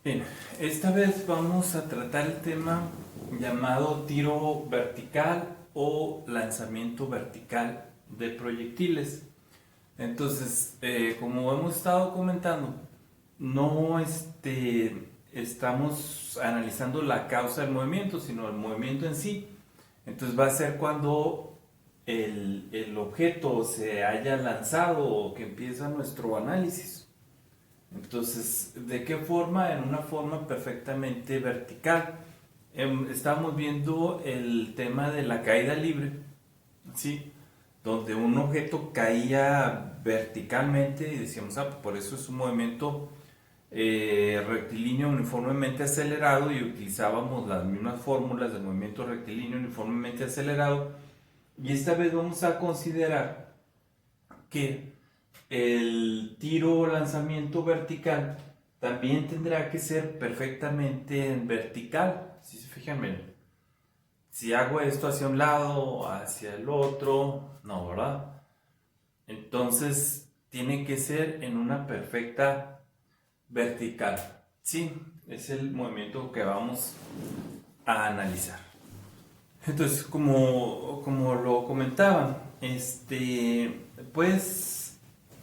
Bien, esta vez vamos a tratar el tema llamado tiro vertical o lanzamiento vertical de proyectiles. Entonces, como hemos estado comentando, no estamos analizando la causa del movimiento, sino el movimiento en sí. Entonces va a ser cuando el objeto se haya lanzado o que empieza nuestro análisis. Entonces, ¿de qué forma? En una forma perfectamente vertical. Estábamos viendo el tema de la caída libre, ¿sí? Donde un objeto caía verticalmente y decíamos, por eso es un movimiento rectilíneo uniformemente acelerado, y utilizábamos las mismas fórmulas del movimiento rectilíneo uniformemente acelerado. Y esta vez vamos a considerar que el tiro o lanzamiento vertical también tendrá que ser perfectamente en vertical. Si se fijan, miren, si hago esto hacia un lado, hacia el otro, no, ¿verdad? Entonces tiene que ser en una perfecta vertical. Sí, es el movimiento que vamos a analizar. Entonces, como lo comentaba, pues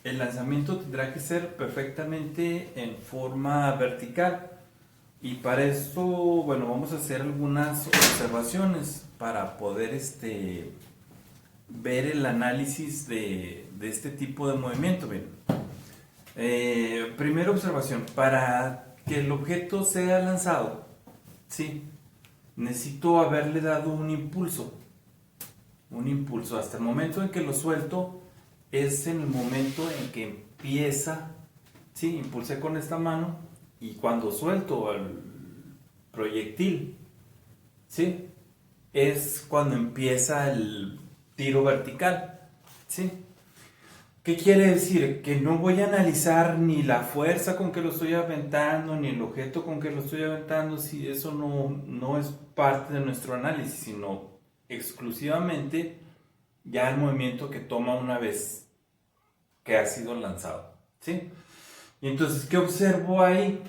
el lanzamiento tendrá que ser perfectamente en forma vertical. Y para esto, bueno, vamos a hacer algunas observaciones para poder ver el análisis de este tipo de movimiento. Bien. Primera observación, para que el objeto sea lanzado, sí, necesito haberle dado un impulso. Un impulso. Hasta el momento en que lo suelto es en el momento en que empieza, sí, impulsé con esta mano, y cuando suelto el proyectil, sí, es cuando empieza el tiro vertical, sí. ¿Qué quiere decir? Que no voy a analizar ni la fuerza con que lo estoy aventando, ni el objeto con que lo estoy aventando, si eso no es parte de nuestro análisis, sino exclusivamente ya el movimiento que toma una vez que ha sido lanzado, ¿sí? Y entonces, ¿qué observo ahí?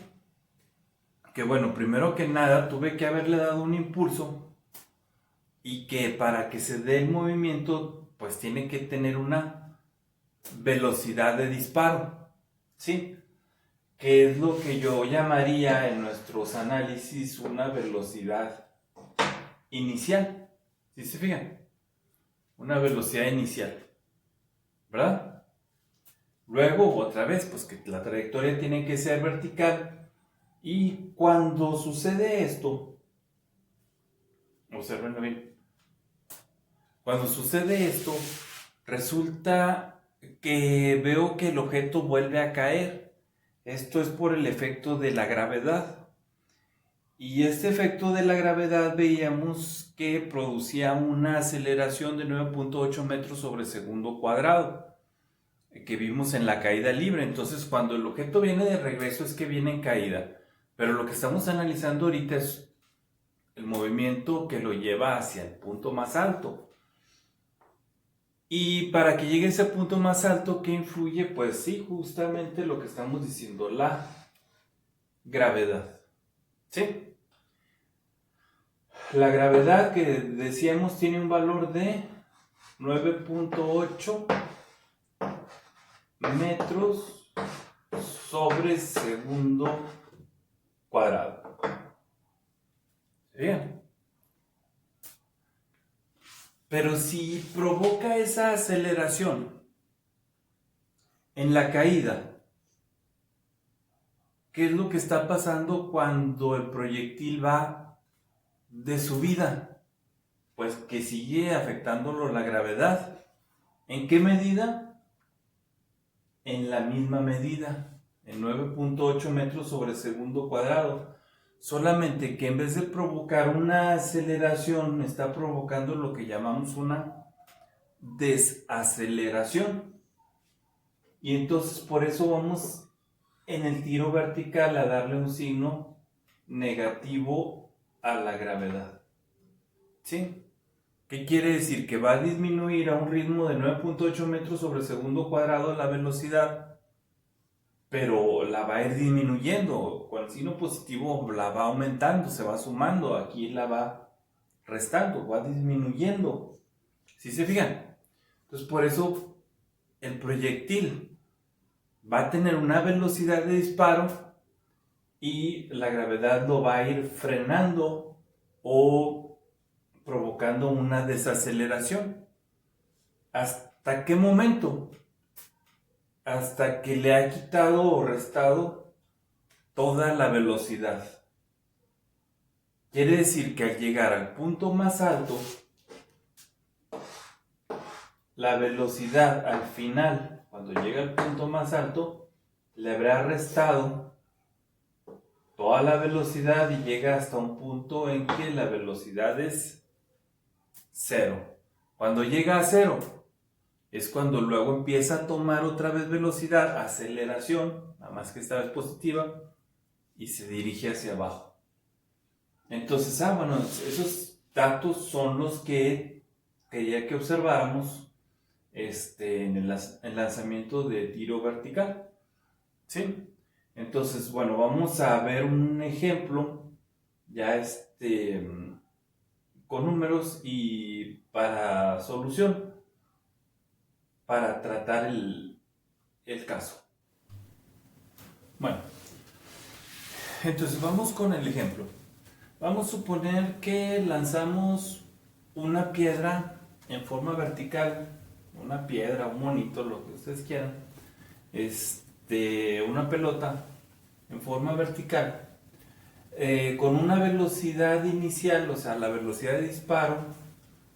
Que bueno, primero que nada tuve que haberle dado un impulso, y que para que se dé el movimiento, pues tiene que tener una velocidad de disparo, ¿sí? Que es lo que yo llamaría en nuestros análisis una velocidad inicial. ¿Sí se fijan? Una velocidad inicial, ¿verdad? Luego, otra vez, pues que la trayectoria tiene que ser vertical. Y cuando sucede esto, observenlo bien, cuando sucede esto, resulta que veo que el objeto vuelve a caer. Esto es por el efecto de la gravedad. Y este efecto de la gravedad veíamos que producía una aceleración de 9.8 metros sobre segundo cuadrado, que vimos en la caída libre. Entonces, cuando el objeto viene de regreso es que viene en caída. Pero lo que estamos analizando ahorita es el movimiento que lo lleva hacia el punto más alto. Y para que llegue a ese punto más alto, ¿qué influye? Pues sí, justamente lo que estamos diciendo, la gravedad. ¿Sí? La gravedad, que decíamos, tiene un valor de 9.8 metros sobre segundo cuadrado. Bien. Pero si provoca esa aceleración en la caída, ¿qué es lo que está pasando cuando el proyectil va de subida? Pues que sigue afectándolo la gravedad. ¿En qué medida? En la misma medida, en 9.8 metros sobre segundo cuadrado. Solamente que en vez de provocar una aceleración, está provocando lo que llamamos una desaceleración. Y entonces por eso vamos en el tiro vertical a darle un signo negativo a la gravedad. ¿Sí? ¿Qué quiere decir? Que va a disminuir a un ritmo de 9.8 metros sobre segundo cuadrado la velocidad, pero la va a ir disminuyendo. Con el signo positivo la va aumentando, se va sumando, aquí la va restando, va disminuyendo. ¿Sí se fijan? Entonces por eso el proyectil va a tener una velocidad de disparo y la gravedad lo va a ir frenando o provocando una desaceleración. ¿Hasta qué momento? Hasta que le ha quitado o restado toda la velocidad. Quiere decir que al llegar al punto más alto, la velocidad al final, cuando llega al punto más alto, le habrá restado toda la velocidad y llega hasta un punto en que la velocidad es cero. Cuando llega a cero, es cuando luego empieza a tomar otra vez velocidad, aceleración, nada más que esta vez positiva, y se dirige hacia abajo. Entonces, bueno, esos datos son los que quería que observáramos en el lanzamiento de tiro vertical. ¿Sí? Entonces, bueno, vamos a ver un ejemplo ya con números y para solución, para tratar el caso. Bueno, entonces vamos con el ejemplo. Vamos a suponer que lanzamos una piedra en forma vertical, una piedra, un monito, lo que ustedes quieran, una pelota en forma vertical, con una velocidad inicial, o sea, la velocidad de disparo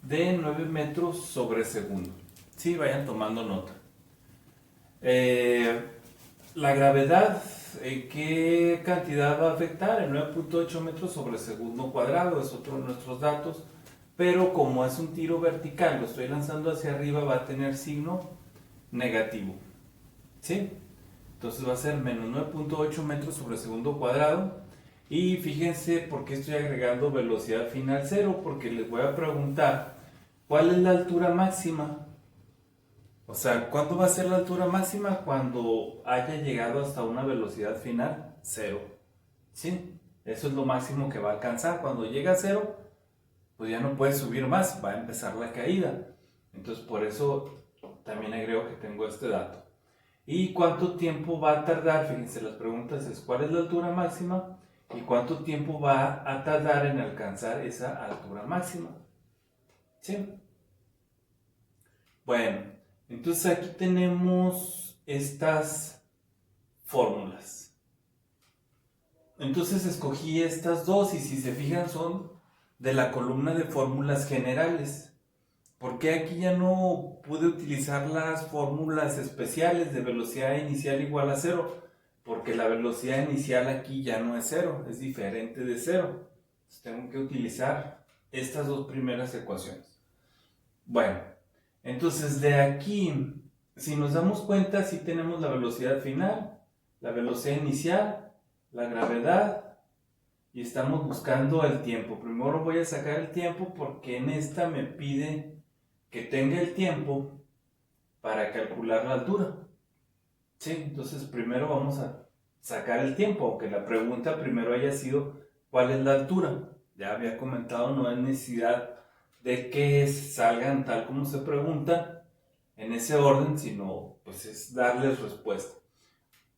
de 9 metros sobre segundo. Sí, vayan tomando nota. La gravedad, ¿qué cantidad va a afectar? En 9.8 metros sobre segundo cuadrado, es otro de nuestros datos, pero como es un tiro vertical, lo estoy lanzando hacia arriba, va a tener signo negativo. ¿Sí? Entonces va a ser menos 9.8 metros sobre segundo cuadrado. Y fíjense por qué estoy agregando velocidad final 0, porque les voy a preguntar ¿cuál es la altura máxima? O sea, ¿cuándo va a ser la altura máxima? Cuando haya llegado hasta una velocidad final 0. ¿Sí? Eso es lo máximo que va a alcanzar. Cuando llega a 0, pues ya no puede subir más, va a empezar la caída. Entonces por eso también agrego que tengo este dato. ¿Y cuánto tiempo va a tardar? Fíjense, las preguntas es ¿cuál es la altura máxima? ¿Y cuánto tiempo va a tardar en alcanzar esa altura máxima? ¿Sí? Bueno, entonces aquí tenemos estas fórmulas. Entonces escogí estas dos y si se fijan son de la columna de fórmulas generales. ¿Por qué aquí ya no pude utilizar las fórmulas especiales de velocidad inicial igual a 0? Porque la velocidad inicial aquí ya no es 0, es diferente de 0. Entonces tengo que utilizar estas dos primeras ecuaciones. Bueno, entonces de aquí, si nos damos cuenta, sí tenemos la velocidad final, la velocidad inicial, la gravedad, y estamos buscando el tiempo. Primero voy a sacar el tiempo porque en esta me pide que tenga el tiempo para calcular la altura. ¿Sí? Entonces primero vamos a sacar el tiempo, aunque la pregunta primero haya sido ¿cuál es la altura? Ya había comentado, no hay necesidad de que salgan tal como se pregunta en ese orden, sino pues es darles respuesta.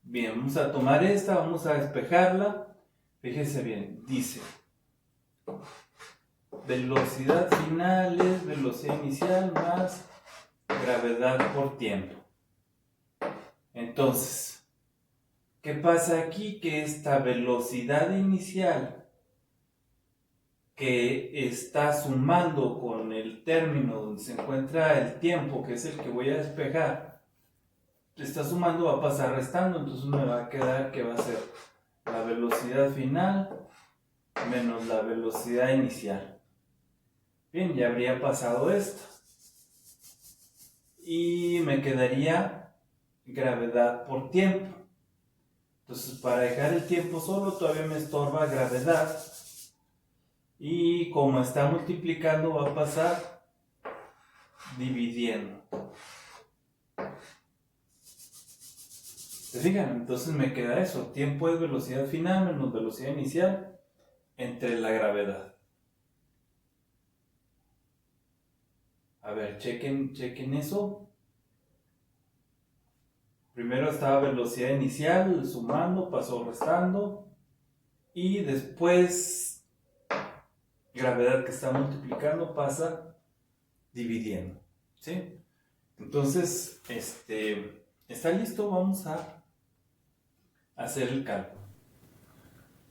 Bien, vamos a tomar esta, vamos a despejarla. Fíjense bien, dice velocidad final es velocidad inicial más gravedad por tiempo. Entonces, ¿qué pasa aquí? Que esta velocidad inicial que está sumando con el término donde se encuentra el tiempo, que es el que voy a despejar, está sumando, va a pasar restando, entonces me va a quedar que va a ser la velocidad final menos la velocidad inicial. Bien, ya habría pasado esto. Y me quedaría gravedad por tiempo. Entonces, para dejar el tiempo solo, todavía me estorba gravedad. Y como está multiplicando, va a pasar dividiendo. ¿Se fijan? Entonces me queda eso. Tiempo es velocidad final menos velocidad inicial entre la gravedad. A ver, chequen eso. Primero estaba velocidad inicial, sumando, pasó restando. Y después gravedad que está multiplicando pasa dividiendo. ¿Sí? Entonces, está listo, vamos a hacer el cálculo.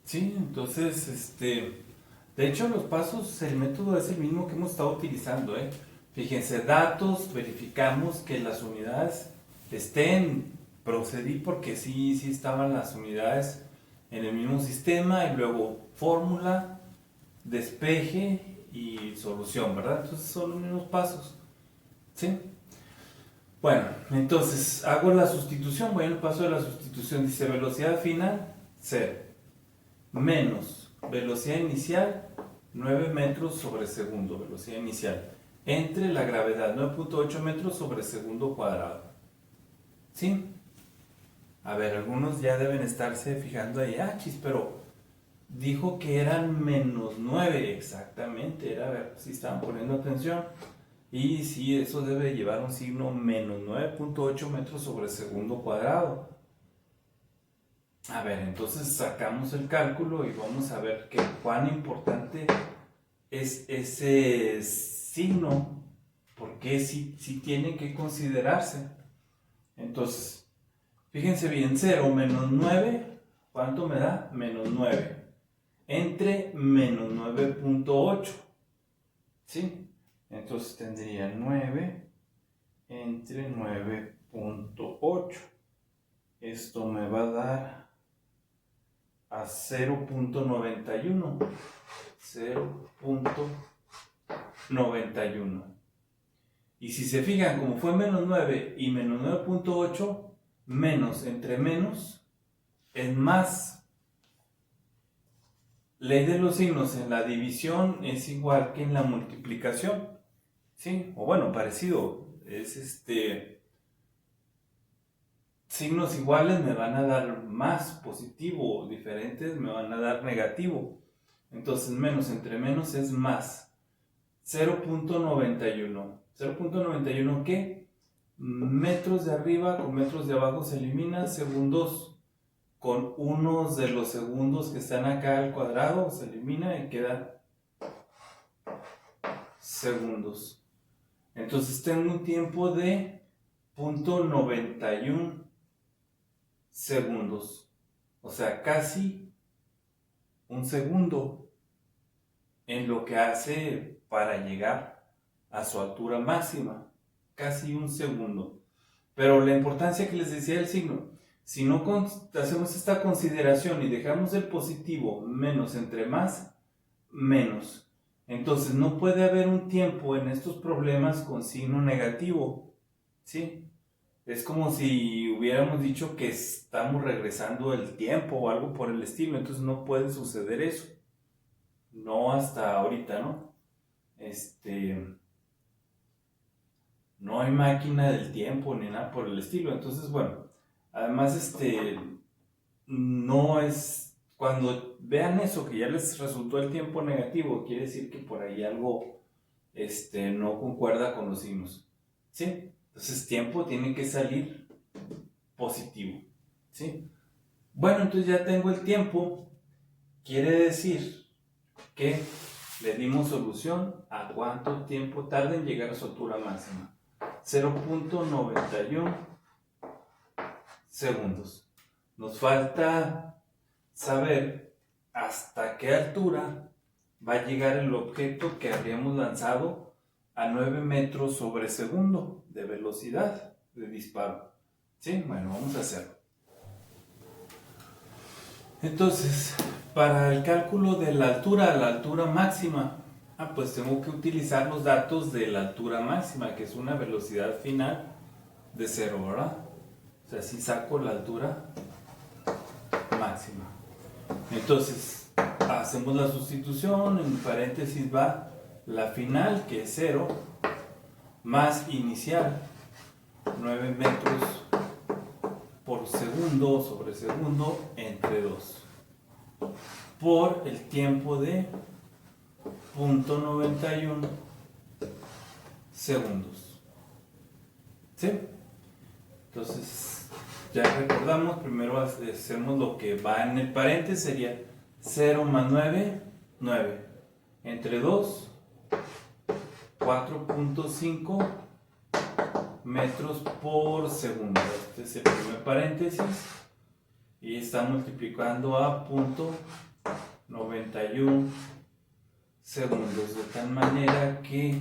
Sí, entonces, de hecho los pasos, el método es el mismo que hemos estado utilizando, ¿eh? Fíjense, datos, verificamos que las unidades estén, procedí porque sí estaban las unidades en el mismo sistema y luego fórmula, despeje y solución, ¿verdad? Entonces son los mismos pasos, ¿sí? Bueno, entonces hago la sustitución, voy al paso de la sustitución, dice velocidad final, 0, menos velocidad inicial, 9 metros sobre segundo, velocidad inicial, entre la gravedad, 9.8 metros sobre segundo cuadrado. ¿Sí? A ver, algunos ya deben estarse fijando ahí, pero dijo que eran menos 9, exactamente, era, a ver si estaban poniendo atención. Y sí, eso debe llevar un signo menos 9.8 metros sobre segundo cuadrado. A ver, entonces sacamos el cálculo y vamos a ver cuán importante es ese signo, porque sí tiene que considerarse. Entonces, fíjense bien, 0 menos 9, ¿cuánto me da? Menos 9. Entre menos 9.8. ¿Sí? Entonces tendría 9 entre 9.8. Esto me va a dar a 0.91. 0.91. Y si se fijan, como fue menos 9 y menos 9.8, menos entre menos es más. Ley de los signos en la división es igual que en la multiplicación. ¿Sí? O bueno, parecido. Es signos iguales me van a dar más positivo, diferentes me van a dar negativo. Entonces menos entre menos es más. 0.91. 0.91 ¿qué? Metros de arriba con metros de abajo se elimina, segundos con unos de los segundos que están acá al cuadrado se elimina y queda segundos. Entonces tengo un tiempo de 0.91 segundos. O sea, casi un segundo en lo que hace para llegar a su altura máxima. Casi un segundo. Pero la importancia que les decía del signo, si no hacemos esta consideración y dejamos el positivo menos entre más, menos. Entonces no puede haber un tiempo en estos problemas con signo negativo, ¿sí? Es como si hubiéramos dicho que estamos regresando el tiempo o algo por el estilo, entonces no puede suceder eso. No hasta ahorita, ¿no? No hay máquina del tiempo ni nada por el estilo, entonces bueno, además no es, cuando vean eso que ya les resultó el tiempo negativo, quiere decir que por ahí algo no concuerda con los signos, ¿sí? Entonces tiempo tiene que salir positivo, ¿sí? Bueno, entonces ya tengo el tiempo, quiere decir que le dimos solución a cuánto tiempo tarda en llegar a su altura máxima. 0.91 segundos. Nos falta saber hasta qué altura va a llegar el objeto que habíamos lanzado a 9 metros sobre segundo de velocidad de disparo. ¿Sí? Bueno, vamos a hacerlo. Entonces, para el cálculo de la altura máxima, pues tengo que utilizar los datos de la altura máxima, que es una velocidad final de 0, ¿verdad? O sea, si saco la altura máxima. Entonces, hacemos la sustitución, en paréntesis va la final, que es 0, más inicial, 9 metros por segundo. segundo entre 2 por el tiempo de 0.91 segundos. ¿Sí? Entonces, ya recordamos, primero hacemos lo que va en el paréntesis, sería 0 más 9, 9. Entre 2, 4.5 metros por segundo. Este es el primer paréntesis. Y está multiplicando a 0.91 segundos. De tal manera que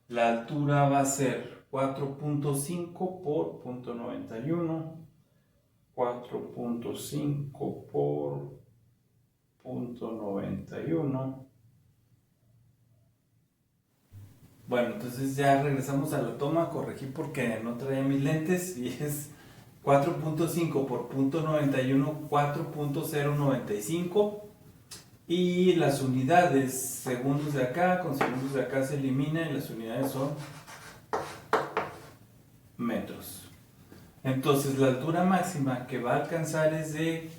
la altura va a ser 4.5 por 0.91. 4.5 por 0.91. Bueno, entonces ya regresamos a la toma, corregí porque no traía mis lentes y es 4.5 por 0.91, 4.095 y las unidades, segundos de acá con segundos de acá se eliminan y las unidades son metros. Entonces la altura máxima que va a alcanzar es de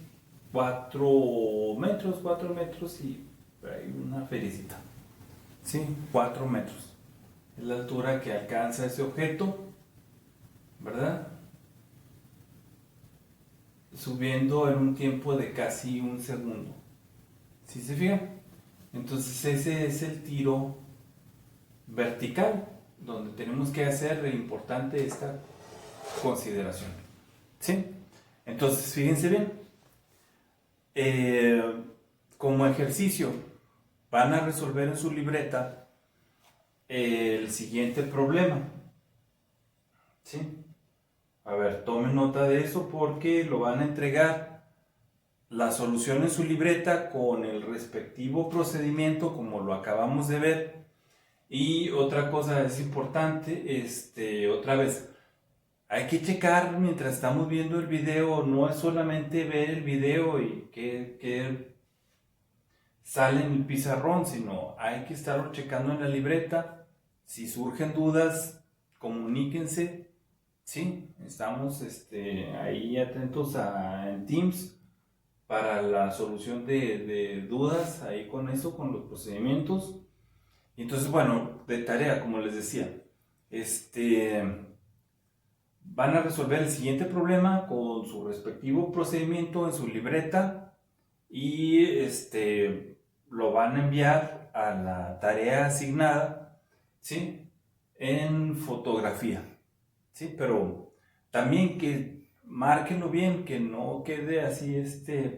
4 metros y hay una felicita. Sí, 4 metros. Es la altura que alcanza ese objeto, ¿verdad? Subiendo en un tiempo de casi un segundo. ¿Sí se fijan? Entonces ese es el tiro vertical, donde tenemos que hacer importante esta consideración. ¿Sí? Entonces, fíjense bien. Como ejercicio, van a resolver en su libreta el siguiente problema. ¿Sí? A ver, tomen nota de eso porque lo van a entregar la solución en su libreta con el respectivo procedimiento como lo acabamos de ver. Y otra cosa es importante, otra vez, hay que checar mientras estamos viendo el video, no es solamente ver el video y que sale en el pizarrón, sino hay que estarlo checando en la libreta. Si surgen dudas, comuníquense. Sí, estamos ahí atentos en Teams para la solución de dudas, ahí con eso, con los procedimientos. Y entonces, bueno, de tarea, como les decía, van a resolver el siguiente problema con su respectivo procedimiento en su libreta y lo van a enviar a la tarea asignada, ¿sí? En fotografía, ¿sí? Pero también que márquenlo bien, que no quede así,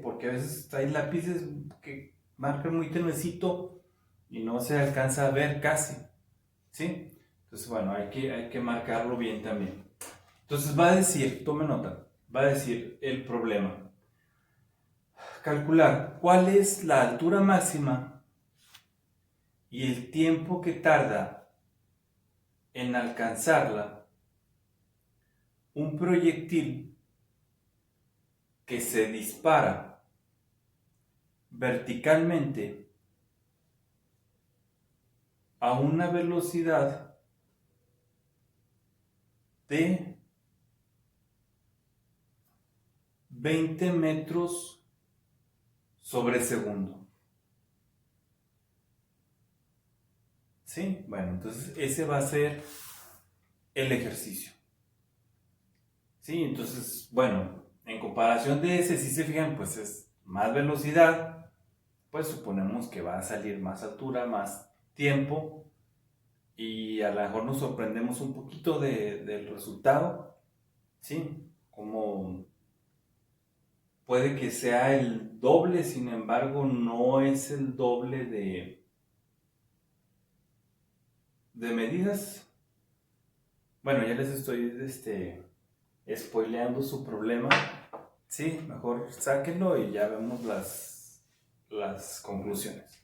porque a veces hay lápices que marcan muy tenuecito y no se alcanza a ver casi, ¿sí? Entonces, bueno, hay que marcarlo bien también. Entonces va a decir, tome nota, va a decir el problema. Calcular cuál es la altura máxima y el tiempo que tarda en alcanzarla un proyectil que se dispara verticalmente a una velocidad de 20 metros sobre segundo. ¿Sí? Bueno, entonces ese va a ser el ejercicio. ¿Sí? Entonces, bueno, en comparación de ese, si se fijan, pues es más velocidad, pues suponemos que va a salir más altura, más tiempo, y a lo mejor nos sorprendemos un poquito del resultado, ¿sí? Como puede que sea el doble, sin embargo, no es el doble de medidas. Bueno, ya les estoy spoileando su problema. Sí, mejor sáquenlo y ya vemos las conclusiones.